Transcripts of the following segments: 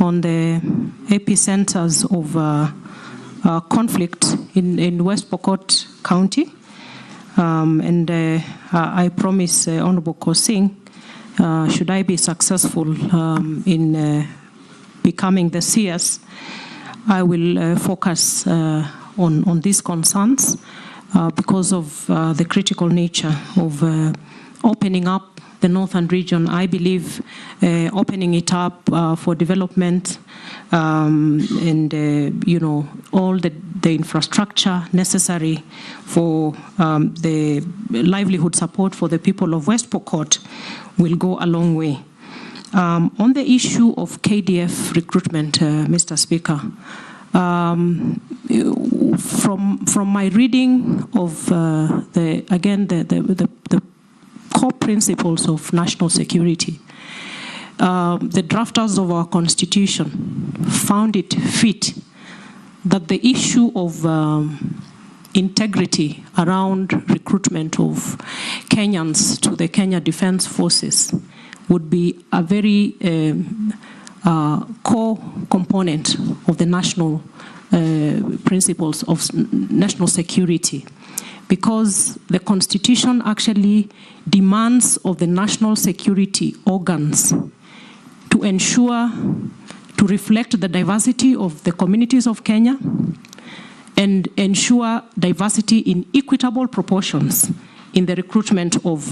on the epicenters of conflict in West Pokot County. I promise Honorable Kosing, should I be successful in becoming the CS, I will focus on these concerns because of the critical nature of opening up the northern region. I believe opening it up for development and all the infrastructure necessary for the livelihood support for the people of West Pokot will go a long way. On the issue of KDF recruitment, Mr. Speaker, from my reading of the core principles of national security, the drafters of our constitution found it fit that the issue of integrity around recruitment of Kenyans to the Kenya Defense Forces would be a very core component of the national principles of national security, because the Constitution actually demands of the national security organs to ensure, to reflect the diversity of the communities of Kenya and ensure diversity in equitable proportions in the recruitment of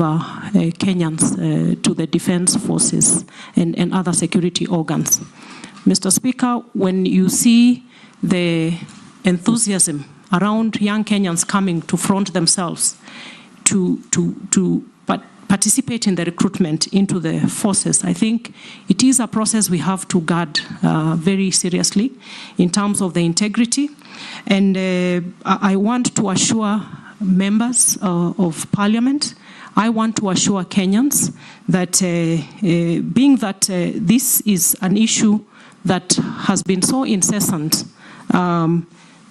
Kenyans to the defense forces and other security organs. Mr. Speaker, when you see the enthusiasm around young Kenyans coming to front themselves to participate in the recruitment into the forces, I think it is a process we have to guard very seriously in terms of the integrity. And I want to assure members of Parliament, I want to assure Kenyans that being that this is an issue that has been so incessant,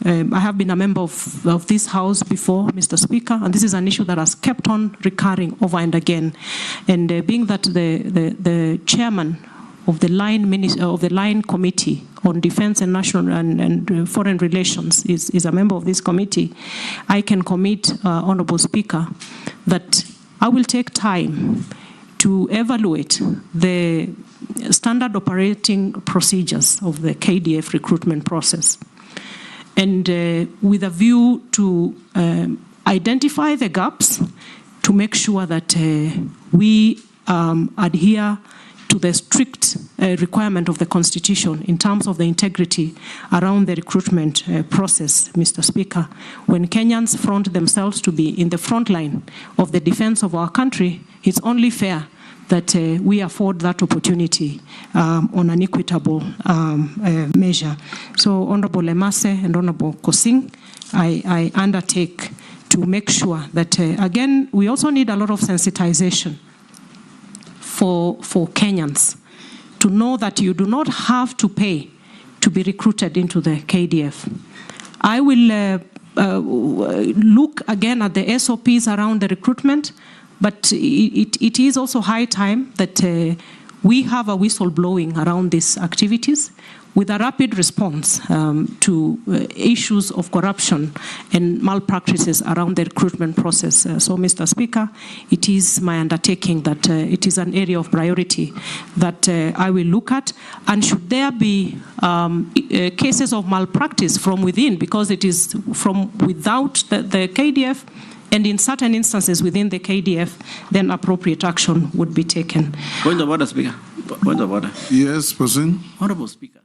I have been a member of this House before, Mr. Speaker, and this is an issue that has kept on recurring over and again. And being that the chairman of the line committee on defense and national and foreign relations is a member of this committee, I can commit, Honorable Speaker, that I will take time to evaluate the standard operating procedures of the KDF recruitment process, and with a view to identify the gaps to make sure that we adhere to the strict requirement of the Constitution in terms of the integrity around the recruitment process, Mr. Speaker. When Kenyans front themselves to be in the front line of the defense of our country, it's only fair that we afford that opportunity on an equitable measure. So, Honorable Lemase and Honorable Kosing, I undertake to make sure that, again, we also need a lot of sensitization for Kenyans to know that you do not have to pay to be recruited into the KDF. I will look again at the SOPs around the recruitment, but it is also high time that we have a whistleblowing around these activities with a rapid response to issues of corruption and malpractices around the recruitment process. So, Mr. Speaker, it is my undertaking that it is an area of priority that I will look at. And should there be cases of malpractice from within, because it is from without the KDF, and in certain instances within the KDF, then appropriate action would be taken. Point of order, Speaker. Point of order. Yes, President. Honorable Speaker.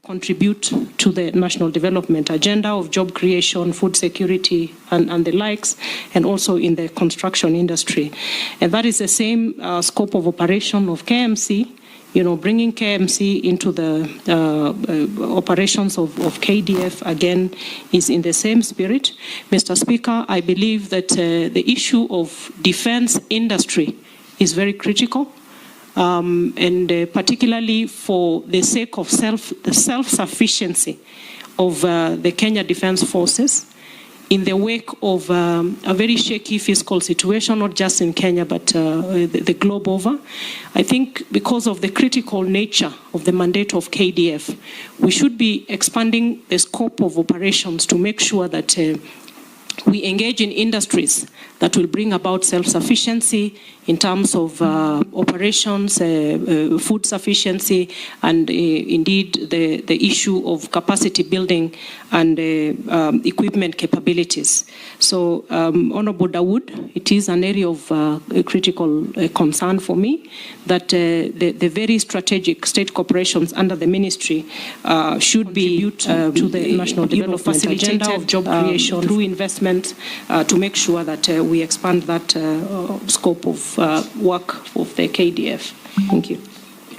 contribute to the national development agenda of job creation, food security, and the likes, and also in the construction industry. And that is the same scope of operation of KMC. Bringing KMC into the operations of KDF, again, is in the same spirit. Mr. Speaker, I believe that the issue of defense industry is very critical. And particularly for the sake of the self-sufficiency of the Kenya Defence Forces in the wake of a very shaky fiscal situation, not just in Kenya, but the globe over. I think because of the critical nature of the mandate of KDF, we should be expanding the scope of operations to make sure that we engage in industries that will bring about self-sufficiency in terms of operations, food sufficiency, and indeed the issue of capacity building and equipment capabilities. So, Honorable Dawood, it is an area of critical concern for me that the very strategic state corporations under the ministry should be to the national development agenda of job creation through investment to make sure that we expand that scope of work of the KDF. Thank you.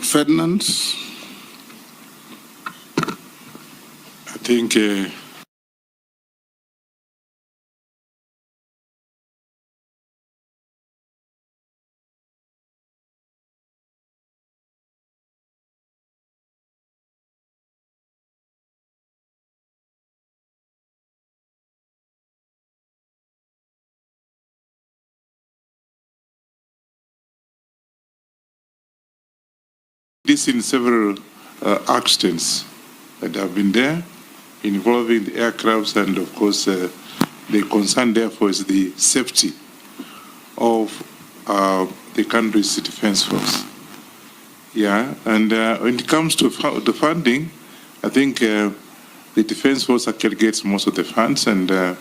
Ferdinand, I think this in several accidents that have been there involving the aircrafts, and of course the concern therefore is the safety of the country's defense force. Yeah, and when it comes to the funding, I think the defense force actually gets most of the funds, and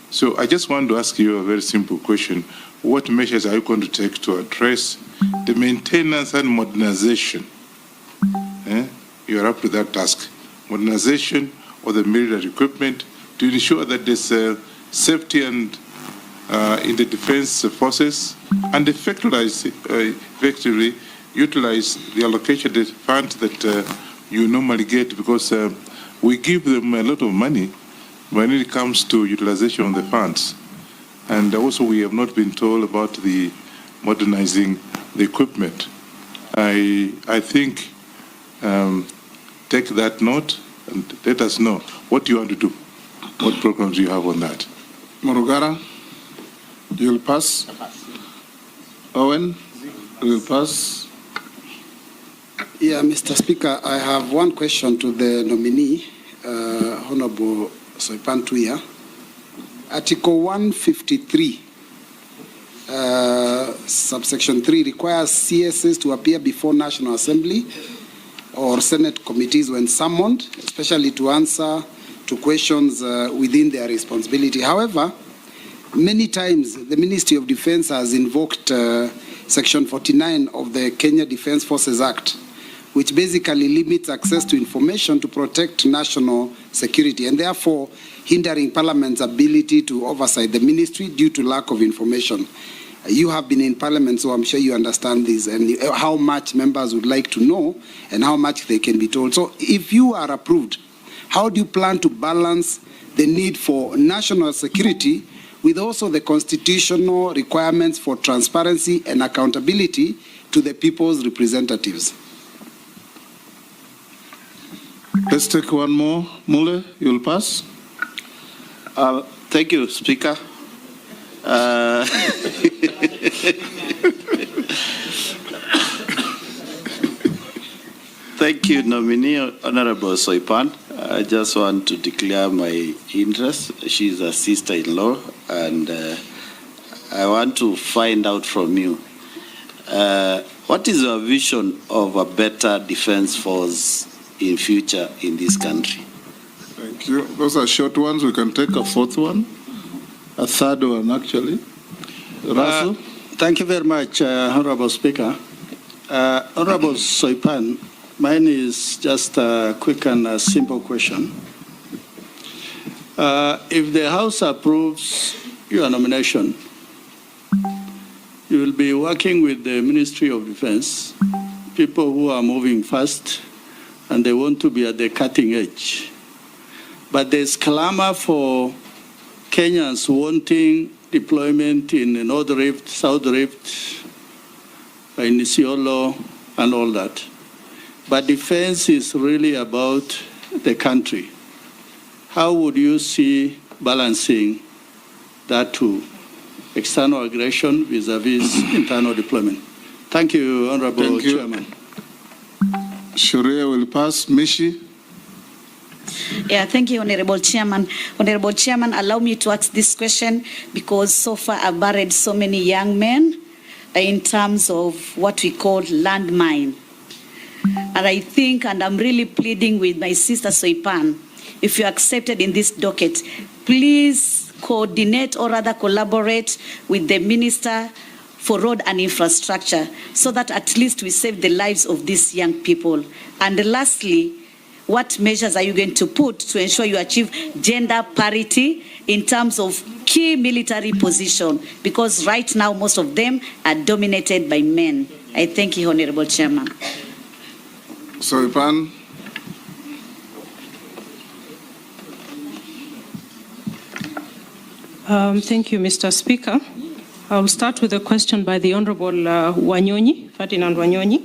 so I just want to ask you a very simple question. What measures are you going to take to address the maintenance and modernization? You are up to that task. Modernization of the military equipment to ensure that there's safety and in the defense forces, and effectively utilize the allocated funds that you normally get, because we give them a lot of money when it comes to utilization of the funds. And also we have not been told about the modernizing the equipment. I think take that note and let us know what you want to do. What programs do you have on that? Morugara, you'll pass. Owen, you'll pass. Yeah, Mr. Speaker, I have one question to the nominee, Honorable Soipan Tuya. Article 153, subsection 3 requires CSs to appear before National Assembly or Senate committees when summoned, especially to answer to questions within their responsibility. However, many times the Ministry of Defense has invoked Section 49 of the Kenya Defense Forces Act, which basically limits access to information to protect national security, and therefore hindering Parliament's ability to oversight the ministry due to lack of information. You have been in Parliament, so I'm sure you understand this and how much members would like to know and how much they can be told. So if you are approved, how do you plan to balance the need for national security with also the constitutional requirements for transparency and accountability to the people's representatives? Let's take one more. Mule, you'll pass. Thank you, Speaker. Thank you, nominee, Honorable Soipan. I just want to declare my interest. She's a sister-in-law, and I want to find out from you, what is your vision of a better defense force in future in this country? Thank you. Those are short ones. We can take a fourth one, a third one, actually. Russell? Thank you very much, Honorable Speaker. Honorable Soipan, Mine is just a quick and a simple question. If the House approves your nomination, you will be working with the Ministry of Defense, people who are moving fast and they want to be at the cutting edge. But there's clamor for Kenyans wanting deployment in the North Rift, South Rift, in Isiolo, and all that. But defense is really about the country. How would you see balancing that two, external aggression vis-a-vis internal deployment? Thank you, Honorable Chairman. Sharia will pass. Mishi. Yeah, thank you, Honorable Chairman. Honorable Chairman, allow me to ask this question because so far I've buried so many young men in terms of what we call landmine. And I think, and I'm really pleading with my sister Soipan, if you're accepted in this docket, please coordinate or rather collaborate with the Minister for Road and Infrastructure so that at least we save the lives of these young people. And lastly, what measures are you going to put to ensure you achieve gender parity in terms of key military position? Because right now, most of them are dominated by men. I thank you, Honorable Chairman. Soipan. Thank you, Mr. Speaker. I'll start with a question by the Honorable Wanyonyi, Ferdinand Wanyonyi,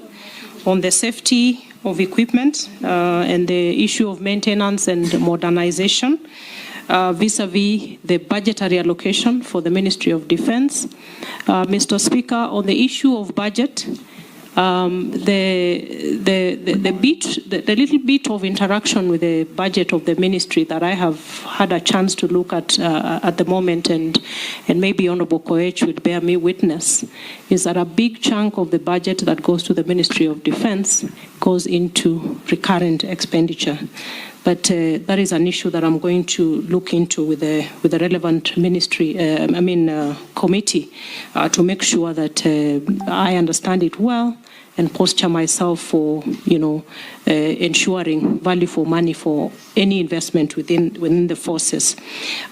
on the safety of equipment and the issue of maintenance and modernization vis-a-vis the budgetary allocation for the Ministry of Defense. Mr. Speaker, on the issue of budget, the little bit of interaction with the budget of the ministry that I have had a chance to look at the moment, and maybe Honorable Koech would bear me witness, is that a big chunk of the budget that goes to the Ministry of Defense goes into recurrent expenditure. But that is an issue that I'm going to look into with the relevant ministry, committee, to make sure that I understand it well and posture myself for, ensuring value for money for any investment within the forces.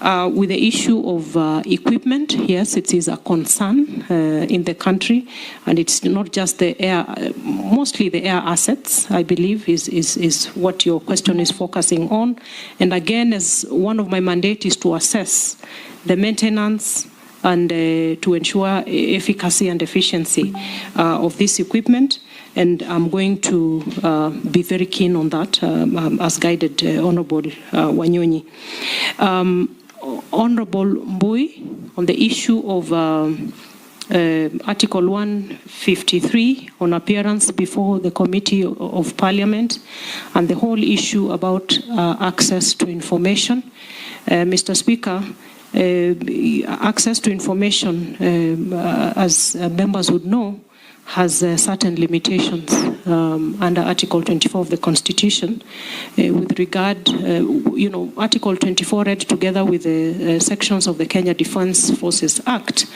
With the issue of equipment, yes, it is a concern in the country, and it's not just the air, mostly the air assets, I believe, is what your question is focusing on. And again, as one of my mandates is to assess the maintenance and to ensure efficacy and efficiency of this equipment. And I'm going to be very keen on that, as guided Honorable Wanyonyi. Honorable Mbui, on the issue of Article 153 on appearance before the Committee of Parliament and the whole issue about access to information. Mr. Speaker, access to information, as members would know, has certain limitations under Article 24 of the Constitution. With regard, Article 24 read together with the sections of the Kenya Defence Forces Act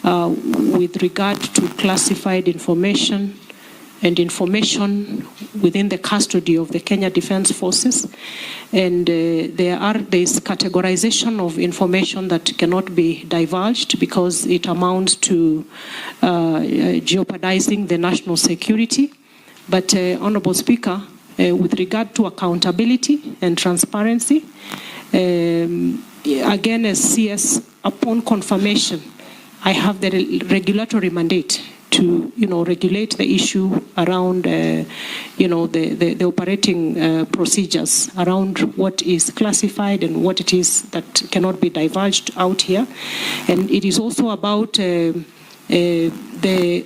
with regard to classified information and information within the custody of the Kenya Defence Forces. And there is categorization of information that cannot be divulged because it amounts to jeopardizing the national security. But Honorable Speaker, with regard to accountability and transparency, again as CS, upon confirmation, I have the regulatory mandate to regulate the issue around the operating procedures around what is classified and what it is that cannot be divulged out here. And it is also about the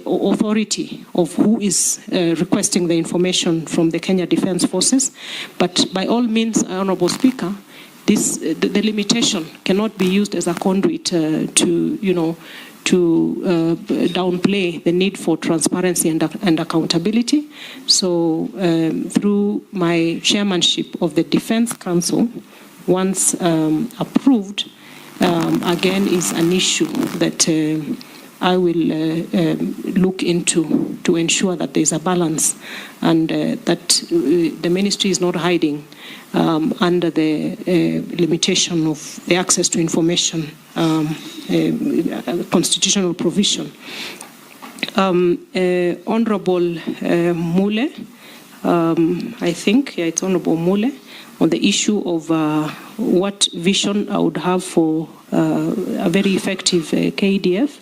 authority of who is requesting the information from the Kenya Defence Forces. But by all means, Honourable Speaker, the limitation cannot be used as a conduit to downplay the need for transparency and accountability. So through my chairmanship of the Defense Council, once approved, again is an issue that I will look into to ensure that there's a balance and that the ministry is not hiding under the limitation of the access to information constitutional provision. Honorable Mule, I think, it's Honorable Mule, on the issue of what vision I would have for a very effective KDF.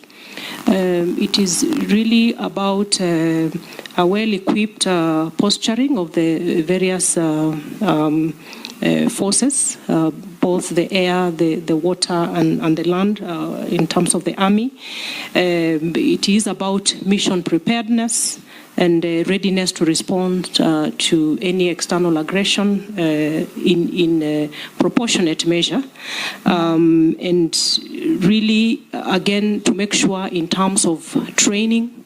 It is really about a well-equipped posturing of the various forces, both the air, the water, and the land in terms of the army. It is about mission preparedness and readiness to respond to any external aggression in proportionate measure. And really, again, to make sure in terms of training,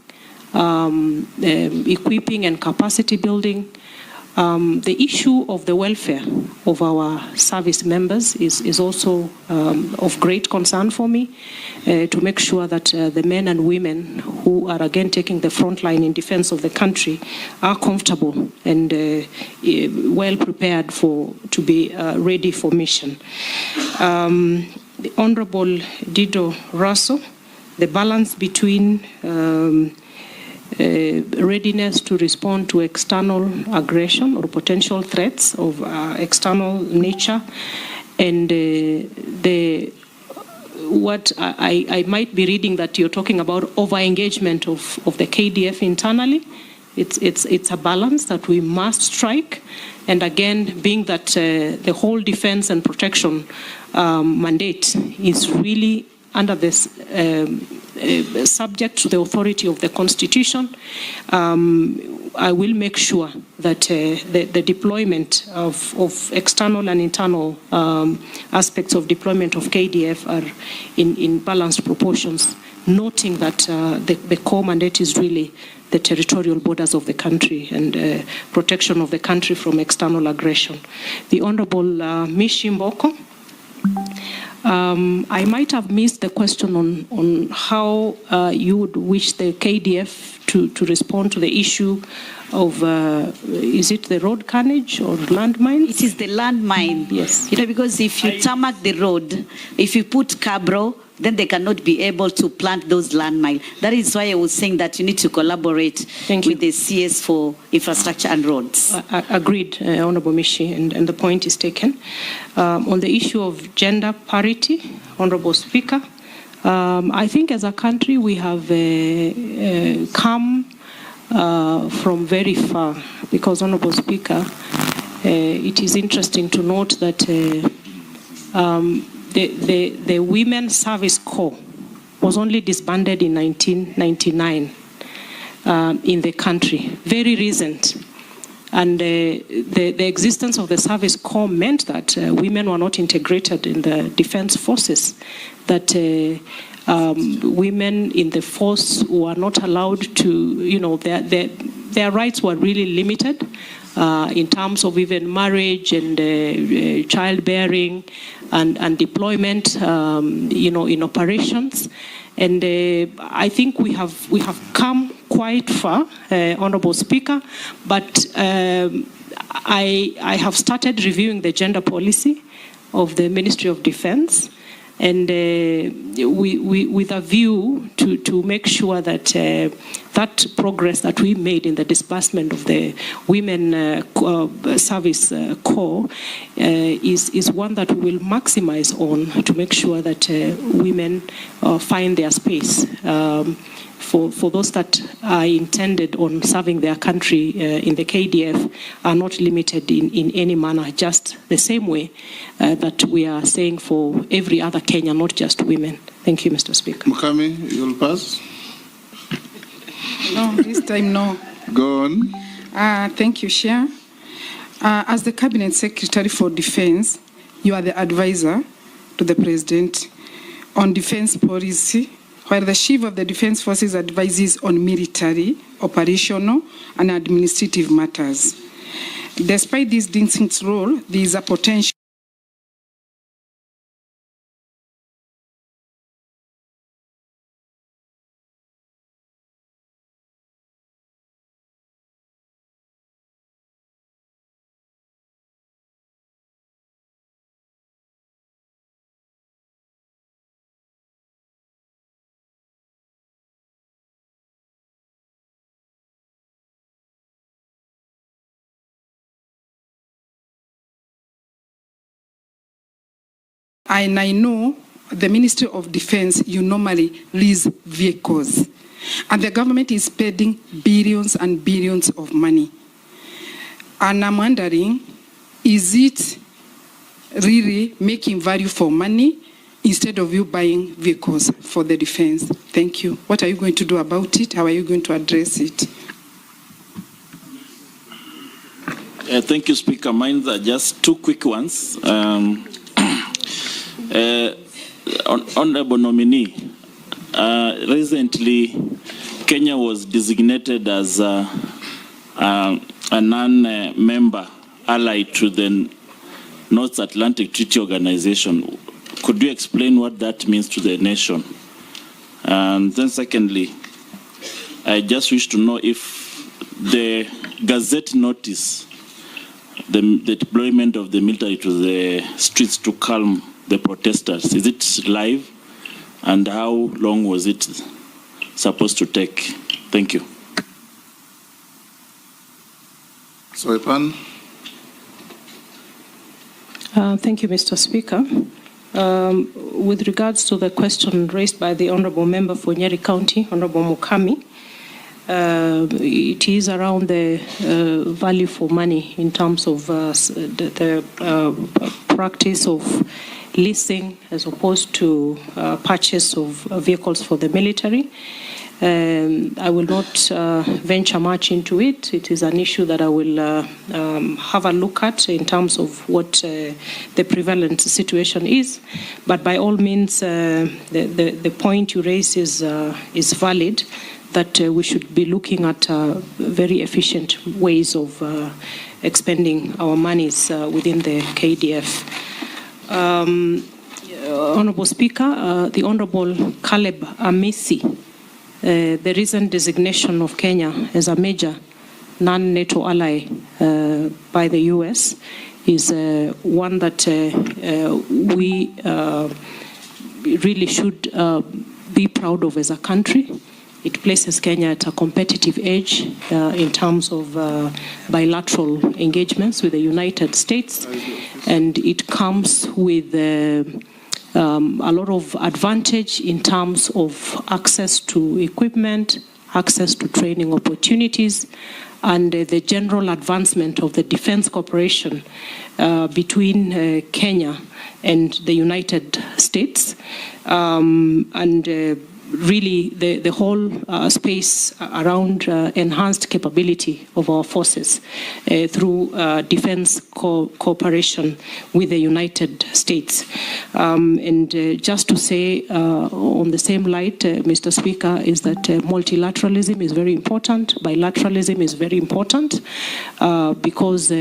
equipping and capacity building, the issue of the welfare of our service members is also of great concern for me, to make sure that the men and women who are again taking the front line in defense of the country are comfortable and well prepared to be ready for mission. The Honorable Dido Raso, the balance between readiness to respond to external aggression or potential threats of external nature, and what I might be reading that you're talking about over-engagement of the KDF internally. It's a balance that we must strike, and again, being that the whole defense and protection mandate is really under this subject to the authority of the Constitution, I will make sure that the deployment of external and internal aspects of deployment of KDF are in balanced proportions, noting that the core mandate is really the territorial borders of the country and protection of the country from external aggression. The Honorable Mishi Mboko, I might have missed the question on how you would wish the KDF to respond to the issue of, is it the road carnage or landmines? It is the landmine. Yes. You know, because if you tarmac the road, if you put cabro, then they cannot be able to plant those landmines. That is why I was saying that you need to collaborate with the CS for infrastructure and roads. Agreed, Honorable Mishi, and the point is taken. On the issue of gender parity, Honorable Speaker, I think as a country we have come from very far, because, Honorable Speaker, it is interesting to note that the Women's Service Corps was only disbanded in 1999 in the country, very recent. And the existence of the Service Corps meant that women were not integrated in the defense forces, that women in the force were not allowed to, you know, their rights were really limited in terms of even marriage and childbearing and deployment, you know, in operations. And I think we have come quite far, Honorable Speaker, but I have started reviewing the gender policy of the Ministry of Defense, and with a view to make sure that that progress that we made in the disbursement of the Women Service Corps is one that we will maximize on to make sure that women find their space. For those that are intended on serving their country in the KDF are not limited in any manner, just the same way that we are saying for every other Kenyan, not just women. Thank you, Mr. Speaker. Mukami, you'll pass? No, this time no. Go on. Thank you, Chair. As the Cabinet Secretary for Defense, you are the advisor to the President on defense policy, while the Chief of the Defense Forces advises on military, operational, and administrative matters. Despite this distinct role, there is a potential And I know the Ministry of Defense, you normally lease vehicles. And the government is spending billions and billions of money. And I'm wondering, is it really making value for money instead of you buying vehicles for the defense? Thank you. What are you going to do about it? How are you going to address it? Thank you, Speaker. Mine are just two quick ones. Honorable nominee, recently Kenya was designated as a non-member ally to the North Atlantic Treaty Organization. Could you explain what that means to the nation? And then secondly, I just wish to know if the Gazette notice, the deployment of the military to the streets to calm the protesters, is it live? And how long was it supposed to take? Thank you. Soipan. Thank you, Mr. Speaker. With regards to the question raised by the Honourable Member for Nyeri County, Honourable Mukami, it is around the value for money in terms of the practice of leasing as opposed to purchase of vehicles for the military. I will not venture much into it. It is an issue that I will have a look at in terms of what the prevalent situation is. But by all means, the point you raise is valid, that we should be looking at very efficient ways of expending our monies within the KDF. Honourable Speaker, the Honourable Caleb Amisi, the recent designation of Kenya as a major non-NATO ally by the US is one that we really should be proud of as a country. It places Kenya at a competitive edge in terms of bilateral engagements with the United States, and it comes with a lot of advantage in terms of access to equipment, access to training opportunities, and the general advancement of the defense cooperation between Kenya and the United States. Really the whole space around enhanced capability of our forces through defense cooperation with the United States. Just to say on the same light, Mr. Speaker, is that multilateralism is very important, bilateralism is very important, because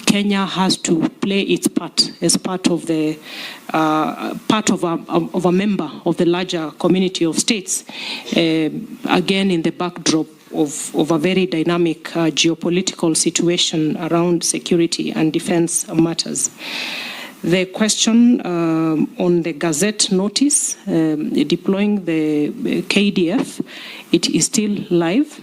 Kenya has to play its part as part of the part of a member of the larger community of states, again in the backdrop of a very dynamic geopolitical situation around security and defense matters. The question on the Gazette notice deploying the KDF, it is still live,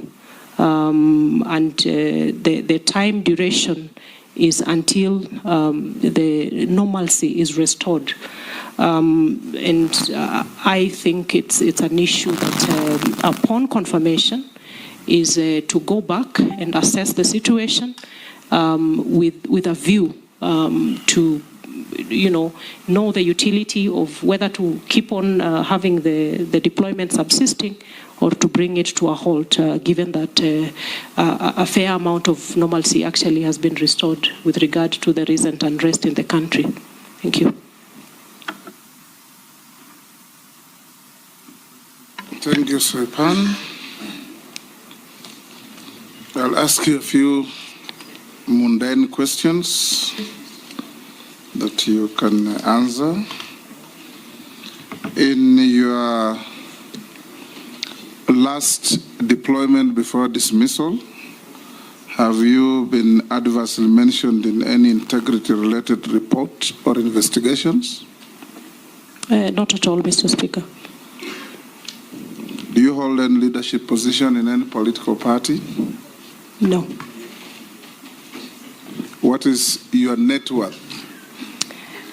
and the time duration is until the normalcy is restored. I think it's an issue that upon confirmation is to go back and assess the situation with a view to know the utility of whether to keep on having the deployment subsisting or to bring it to a halt, given that a fair amount of normalcy actually has been restored with regard to the recent unrest in the country. Thank you. Thank you, Soipan. I'll ask you a few mundane questions that you can answer. In your last deployment before dismissal, have you been adversely mentioned in any integrity-related report or investigations? Not at all, Mr. Speaker. Do you hold any leadership position in any political party? No. What is your net worth?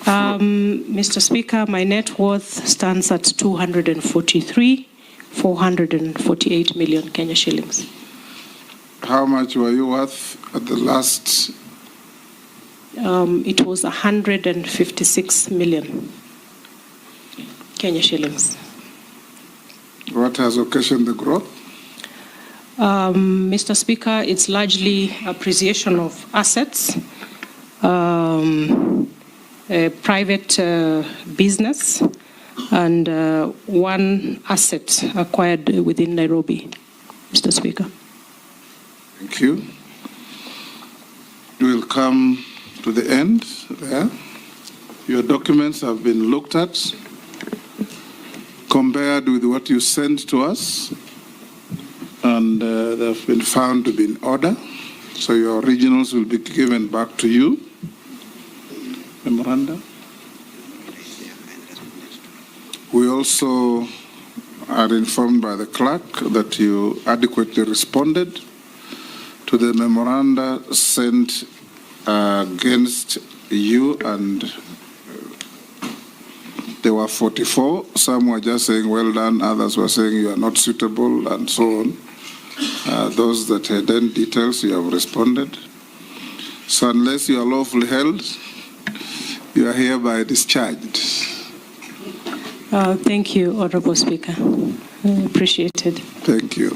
Mr. Speaker, my net worth stands at 243,448 million Kenya shillings. How much were you worth at the last? It was 156 million Kenya shillings. What has occasioned the growth? Mr. Speaker, it's largely appreciation of assets, private business, and one asset acquired within Nairobi, Mr. Speaker. Thank you. We'll come to the end there. Your documents have been looked at, compared with what you sent to us, and they've been found to be in order. So your originals will be given back to you. Memoranda. We also are informed by the clerk that you adequately responded to the memoranda sent against you, and there were 44. Some were just saying, well done. Others were saying you are not suitable, and so on. Those that had any details, you have responded. So unless you are lawfully held, you are hereby discharged. Thank you, Honorable Speaker. Appreciated. Thank you.